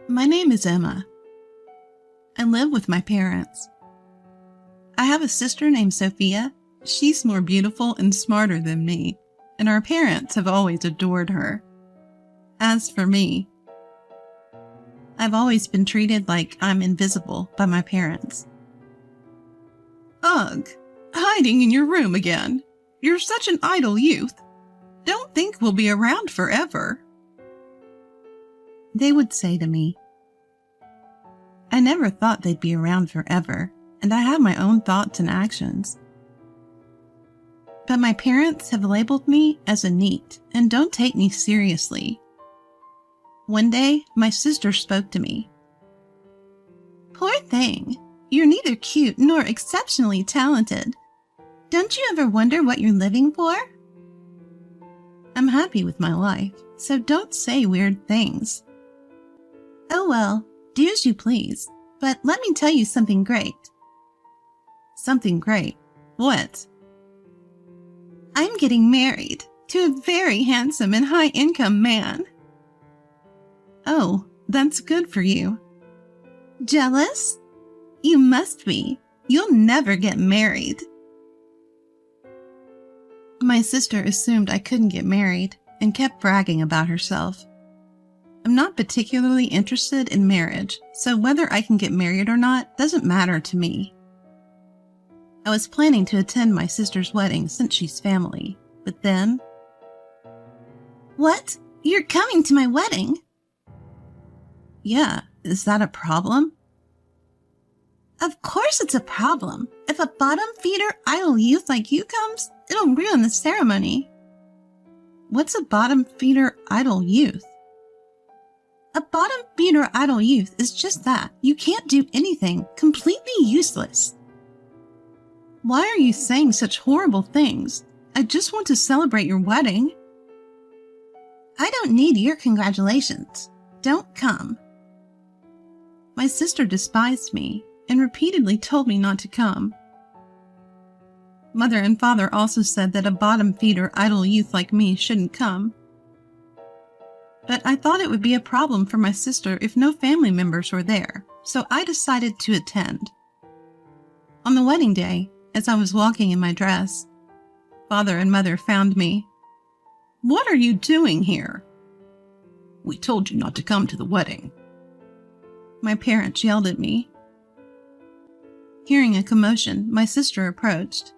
My name is Emma. I live with my parents. I have a sister named Sophia. She's more beautiful and smarter than me, and our parents have always adored her. As for me, I've always been treated like I'm invisible by my parents. Ugh, hiding in your room again. You're such an idle youth. Don't think we'll be around forever. They would say to me. I never thought they'd be around forever, and I have my own thoughts and actions. But my parents have labeled me as a neat and don't take me seriously. One day, my sister spoke to me. Poor thing, you're neither cute nor exceptionally talented. Don't you ever wonder what you're living for? I'm happy with my life, so don't say weird things. Oh well, do as you please, but let me tell you something great. Something great? What? I'm getting married to a very handsome and high-income man. Oh, that's good for you. Jealous? You must be. You'll never get married. My sister assumed I couldn't get married and kept bragging about herself. I'm not particularly interested in marriage, so whether I can get married or not doesn't matter to me. I was planning to attend my sister's wedding since she's family, but then... What? You're coming to my wedding? Yeah, is that a problem? Of course it's a problem. If a bottom-feeder idle youth like you comes, it'll ruin the ceremony. What's a bottom-feeder idle youth? A bottom-feeder idle youth is just that. You can't do anything. Completely useless. Why are you saying such horrible things? I just want to celebrate your wedding. I don't need your congratulations. Don't come. My sister despised me and repeatedly told me not to come. Mother and father also said that a bottom-feeder idle youth like me shouldn't come. But I thought it would be a problem for my sister if no family members were there, so I decided to attend. On the wedding day, as I was walking in my dress, father and mother found me. What are you doing here? We told you not to come to the wedding. My parents yelled at me. Hearing a commotion, my sister approached.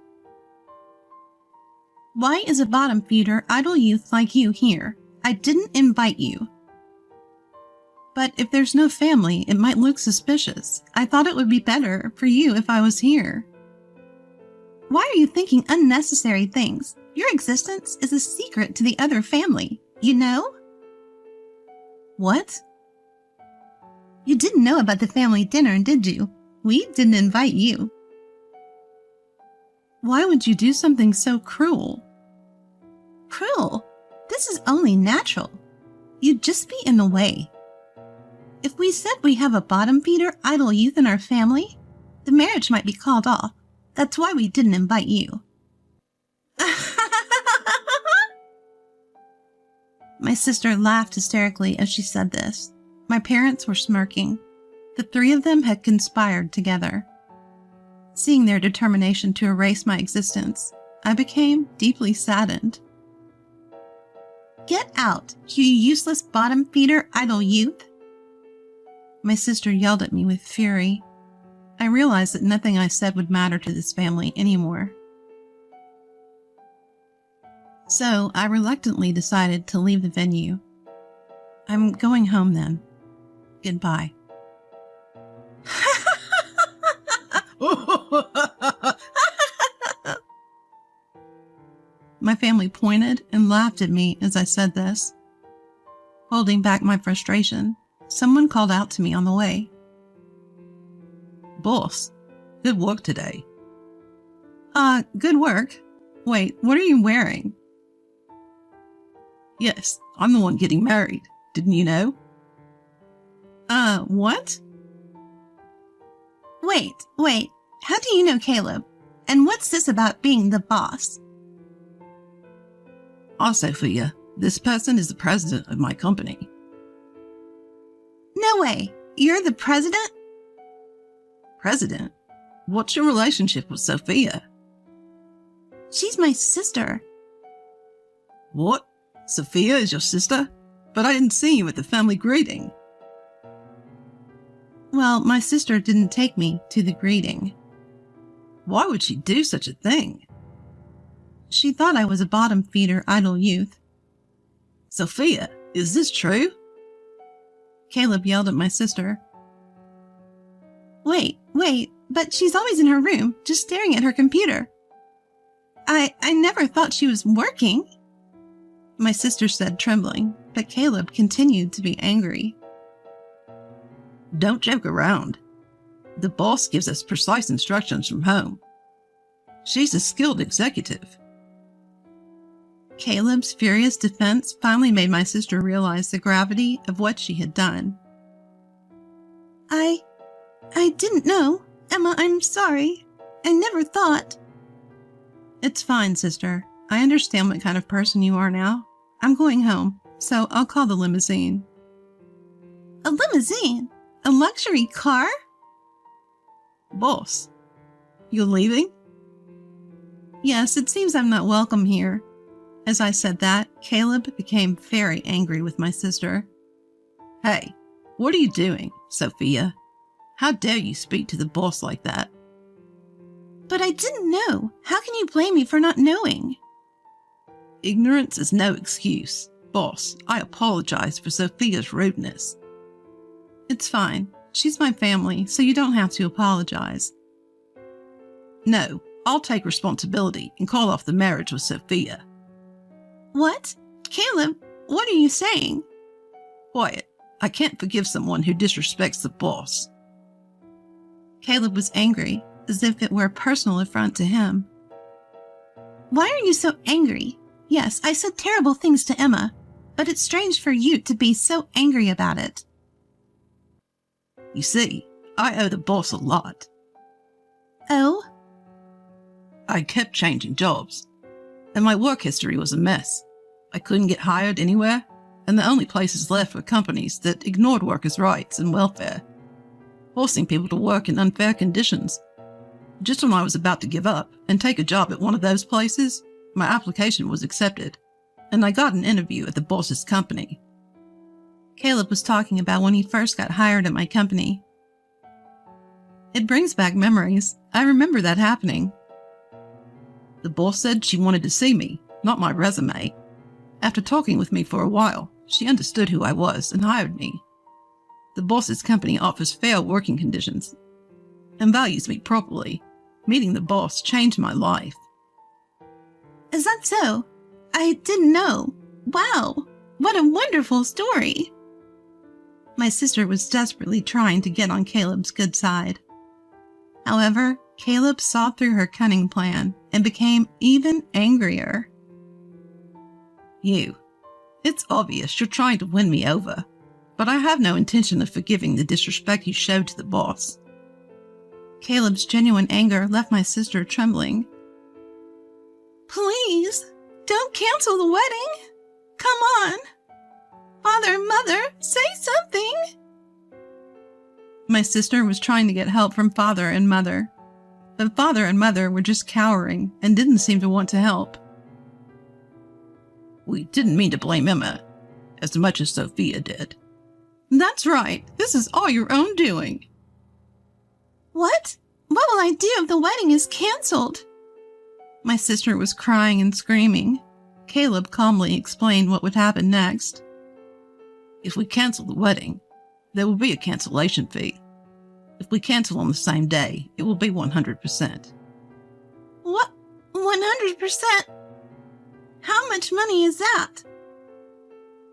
Why is a bottom-feeder idle youth like you here? I didn't invite you. But if there's no family, it might look suspicious. I thought it would be better for you if I was here. Why are you thinking unnecessary things? Your existence is a secret to the other family, you know? What? You didn't know about the family dinner, did you? We didn't invite you. Why would you do something so cruel? Cruel? This is only natural. You'd just be in the way. If we said we have a bottom-feeder idle youth in our family, the marriage might be called off. That's why we didn't invite you. My sister laughed hysterically as she said this. My parents were smirking. The three of them had conspired together. Seeing their determination to erase my existence, I became deeply saddened. Get out, you useless bottom-feeder idle youth! My sister yelled at me with fury. I realized that nothing I said would matter to this family anymore. So I reluctantly decided to leave the venue. I'm going home then. Goodbye. My family pointed and laughed at me as I said this. Holding back my frustration, someone called out to me on the way. Boss, good work today. Good work. Wait, what are you wearing? Yes, I'm the one getting married. Didn't you know? What? Wait. How do you know Caleb? And what's this about being the boss? Sophia, this person is the president of my company. No No way. You're the president? President? What's your relationship with Sophia? She's my sister. What? Sophia is your sister? But I didn't see you at the family greeting. Well, my sister didn't take me to the greeting. Why would she do such a thing? She thought I was a bottom-feeder idle youth. Sophia, is this true? Caleb yelled at my sister. Wait, but she's always in her room, just staring at her computer. I never thought she was working, my sister said, trembling, but Caleb continued to be angry. Don't joke around. The boss gives us precise instructions from home. She's a skilled executive. Caleb's furious defense finally made my sister realize the gravity of what she had done. I didn't know. Emma, I'm sorry. I never thought. It's fine, sister. I understand what kind of person you are now. I'm going home, so I'll call the limousine. A limousine? A luxury car? Boss, you're leaving? Yes, it seems I'm not welcome here. As I said that, Caleb became very angry with my sister. Hey, what are you doing, Sophia? How dare you speak to the boss like that? But I didn't know. How can you blame me for not knowing? Ignorance is no excuse. Boss, I apologize for Sophia's rudeness. It's fine. She's my family, so you don't have to apologize. No, I'll take responsibility and call off the marriage with Sophia. What? Caleb, what are you saying? Quiet. I can't forgive someone who disrespects the boss. Caleb was angry, as if it were a personal affront to him. Why are you so angry? Yes, I said terrible things to Emma, but it's strange for you to be so angry about it. You see, I owe the boss a lot. Oh? I kept changing jobs, and my work history was a mess. I couldn't get hired anywhere, and the only places left were companies that ignored workers' rights and welfare, forcing people to work in unfair conditions. Just when I was about to give up and take a job at one of those places, my application was accepted, and I got an interview at the boss's company. Caleb was talking about when he first got hired at my company. It brings back memories. I remember that happening. The boss said she wanted to see me, not my resume. After talking with me for a while, she understood who I was and hired me. The boss's company offers fair working conditions and values me properly. Meeting the boss changed my life. Is that so? I didn't know. Wow, what a wonderful story. My sister was desperately trying to get on Caleb's good side. However, Caleb saw through her cunning plan and became even angrier. It's obvious you're trying to win me over, but I have no intention of forgiving the disrespect you showed to the boss. Caleb's genuine anger left my sister trembling. Please, don't cancel the wedding. Come on. Father and Mother, say something. My sister was trying to get help from Father and Mother, but Father and Mother were just cowering and didn't seem to want to help. We didn't mean to blame Emma as much as Sophia did. That's right. This is all your own doing. What? What will I do if the wedding is canceled? My sister was crying and screaming. Caleb calmly explained what would happen next. If we cancel the wedding, there will be a cancellation fee. If we cancel on the same day, it will be 100%. What? 100%? How much money is that?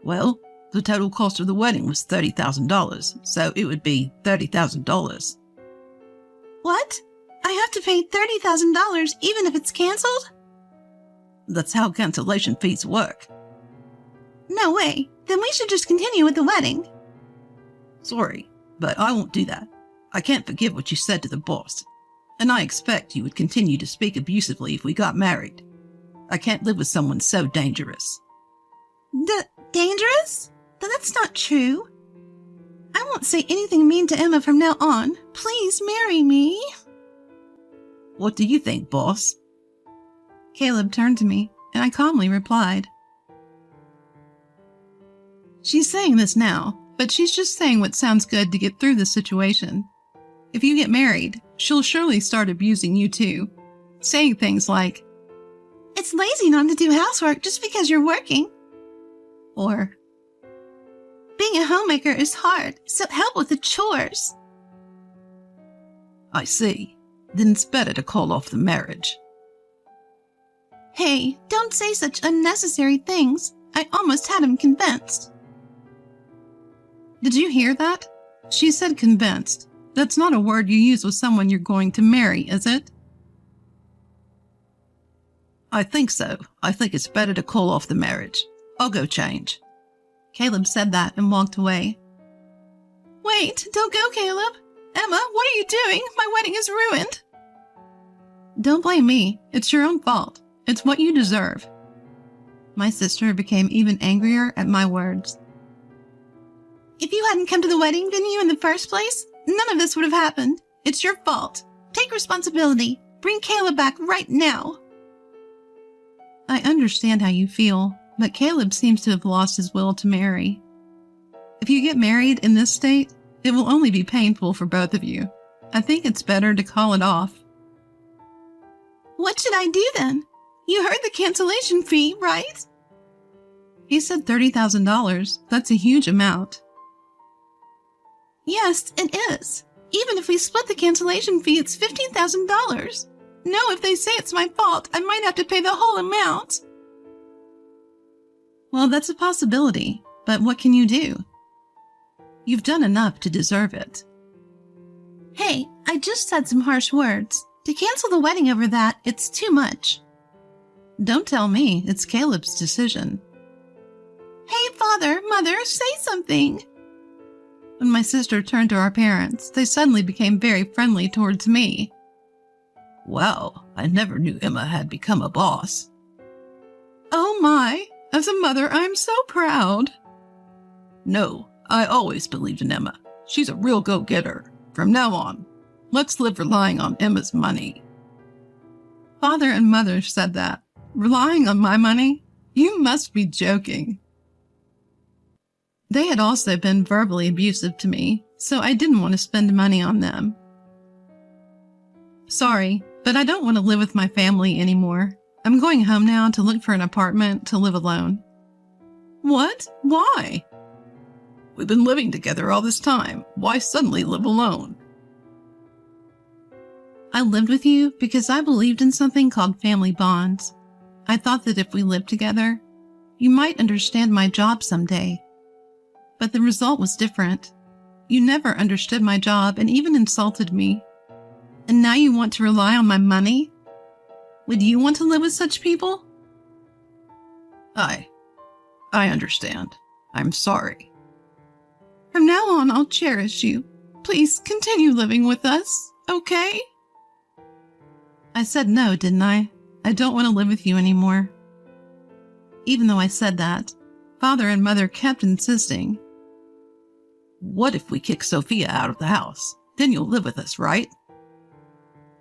Well, the total cost of the wedding was $30,000, so it would be $30,000. What? I have to pay $30,000 even if it's canceled? That's how cancellation fees work. No way. Then we should just continue with the wedding. Sorry, but I won't do that. I can't forgive what you said to the boss, and I expect you would continue to speak abusively if we got married. I can't live with someone so dangerous. Dangerous? That's not true. I won't say anything mean to Emma from now on. Please marry me. What do you think, boss? Caleb turned to me, and I calmly replied. She's saying this now, but she's just saying what sounds good to get through the situation. If you get married, she'll surely start abusing you too, saying things like, "It's lazy not to do housework just because you're working." Or, "Being a homemaker is hard, so help with the chores." I see. Then it's better to call off the marriage. Hey, don't say such unnecessary things. I almost had him convinced. Did you hear that? She said convinced. That's not a word you use with someone you're going to marry, is it? I think so. I think it's better to call off the marriage. I'll go change. Caleb said that and walked away. Wait, don't go, Caleb. Emma, what are you doing? My wedding is ruined. Don't blame me. It's your own fault. It's what you deserve. My sister became even angrier at my words. If you hadn't come to the wedding venue in the first place, none of this would have happened. It's your fault. Take responsibility. Bring Caleb back right now. I understand how you feel, but Caleb seems to have lost his will to marry. If you get married in this state, it will only be painful for both of you. I think it's better to call it off. What should I do then? You heard the cancellation fee, right? He said $30,000. That's a huge amount. Yes, it is. Even if we split the cancellation fee, it's $15,000. No, if they say it's my fault, I might have to pay the whole amount. Well, that's a possibility, but what can you do? You've done enough to deserve it. Hey, I just said some harsh words. To cancel the wedding over that, it's too much. Don't tell me. It's Caleb's decision. Hey, Father, Mother, say something. When my sister turned to our parents, they suddenly became very friendly towards me. Wow, I never knew Emma had become a boss. Oh my, as a mother, I'm so proud. No, I always believed in Emma. She's a real go-getter. From now on, let's live relying on Emma's money. Father and Mother said that. Relying on my money? You must be joking. They had also been verbally abusive to me, so I didn't want to spend money on them. Sorry, but I don't want to live with my family anymore. I'm going home now to look for an apartment to live alone. What? Why? We've been living together all this time. Why suddenly live alone? I lived with you because I believed in something called family bonds. I thought that if we lived together, you might understand my job someday. But the result was different. You never understood my job and even insulted me. And now you want to rely on my money? Would you want to live with such people? I understand. I'm sorry. From now on, I'll cherish you. Please continue living with us, okay? I said no, didn't I? I don't want to live with you anymore. Even though I said that, Father and Mother kept insisting. What if we kick Sophia out of the house? Then you'll live with us, right?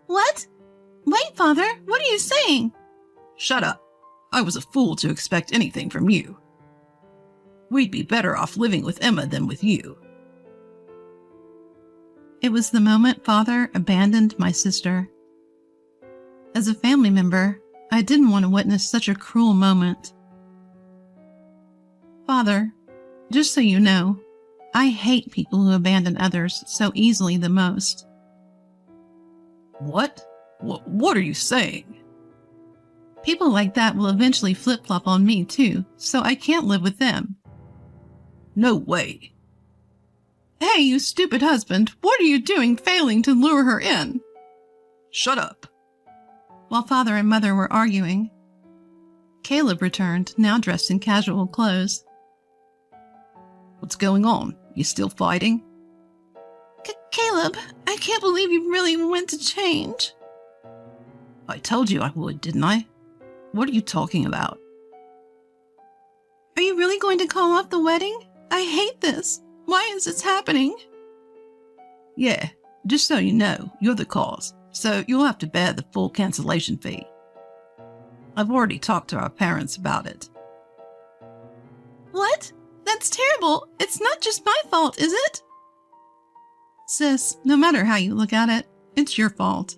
What? Wait, Father, what are you saying? Shut up. I was a fool to expect anything from you. We'd be better off living with Emma than with you. It was the moment Father abandoned my sister. As a family member, I didn't want to witness such a cruel moment. Father, just so you know, I hate people who abandon others so easily the most. What? What are you saying? People like that will eventually flip-flop on me too, so I can't live with them. No way. Hey, you stupid husband, what are you doing failing to lure her in? Shut up. While Father and Mother were arguing, Caleb returned, now dressed in casual clothes. What's going on? You still fighting? Caleb, I can't believe you really went to change. I told you I would, didn't I? What are you talking about? Are you really going to call off the wedding? I hate this. Why is this happening? Yeah, just so you know, you're the cause, so you'll have to bear the full cancellation fee. I've already talked to our parents about it. What? That's terrible. It's not just my fault, is it? Sis, no matter how you look at it, it's your fault.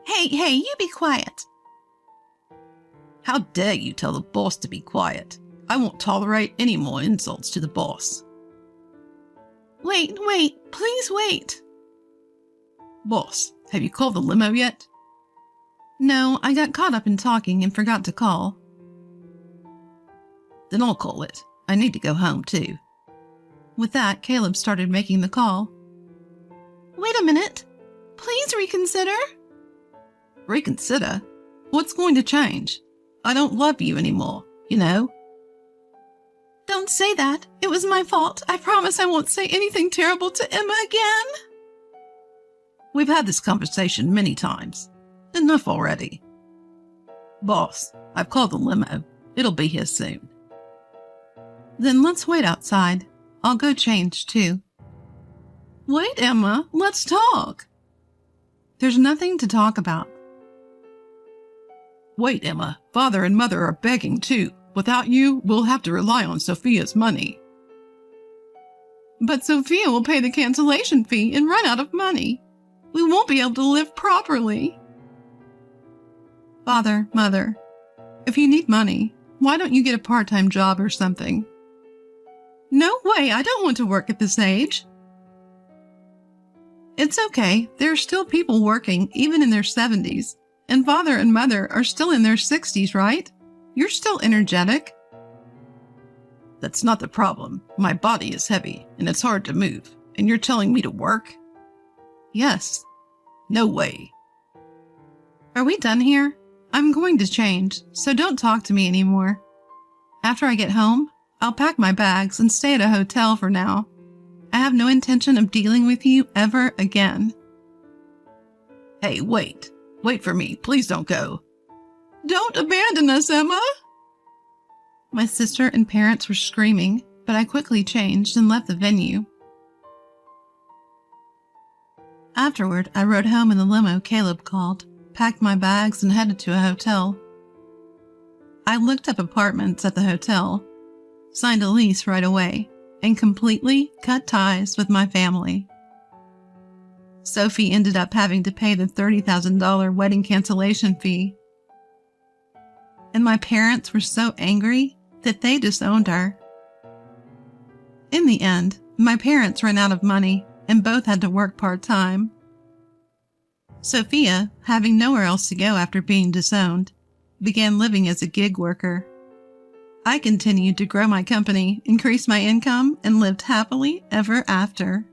Hey, you be quiet. How dare you tell the boss to be quiet? I won't tolerate any more insults to the boss. Wait, please wait. Boss, have you called the limo yet? No, I got caught up in talking and forgot to call. Then I'll call it. I need to go home too. With that, Caleb started making the call. Wait a minute. Please reconsider. Reconsider? What's going to change? I don't love you anymore, you know? Don't say that. It was my fault. I promise I won't say anything terrible to Emma again. We've had this conversation many times. Enough already. Boss, I've called the limo. It'll be here soon. Then let's wait outside. I'll go change too. Wait, Emma, let's talk. There's nothing to talk about. Wait, Emma, Father and Mother are begging too. Without you, we'll have to rely on Sophia's money. But Sophia will pay the cancellation fee and run out of money. We won't be able to live properly. Father, Mother, if you need money, why don't you get a part-time job or something? No way, I don't want to work at this age. It's okay, there are still people working even in their 70s, and Father and Mother are still in their 60s, right? You're still energetic. That's not the problem. My body is heavy, and it's hard to move, and you're telling me to work? Yes. No way. Are we done here? I'm going to change, so don't talk to me anymore. After I get home, I'll pack my bags and stay at a hotel for now. I have no intention of dealing with you ever again. Hey, wait. Wait for me. Please don't go. Don't abandon us, Emma! My sister and parents were screaming, but I quickly changed and left the venue. Afterward, I rode home in the limo Caleb called, packed my bags, and headed to a hotel. I looked up apartments at the hotel, signed a lease right away, and completely cut ties with my family. Sophie ended up having to pay the $30,000 wedding cancellation fee. And my parents were so angry that they disowned her. In the end, my parents ran out of money and both had to work part-time. Sophia, having nowhere else to go after being disowned, began living as a gig worker. I continued to grow my company, increase my income, and lived happily ever after.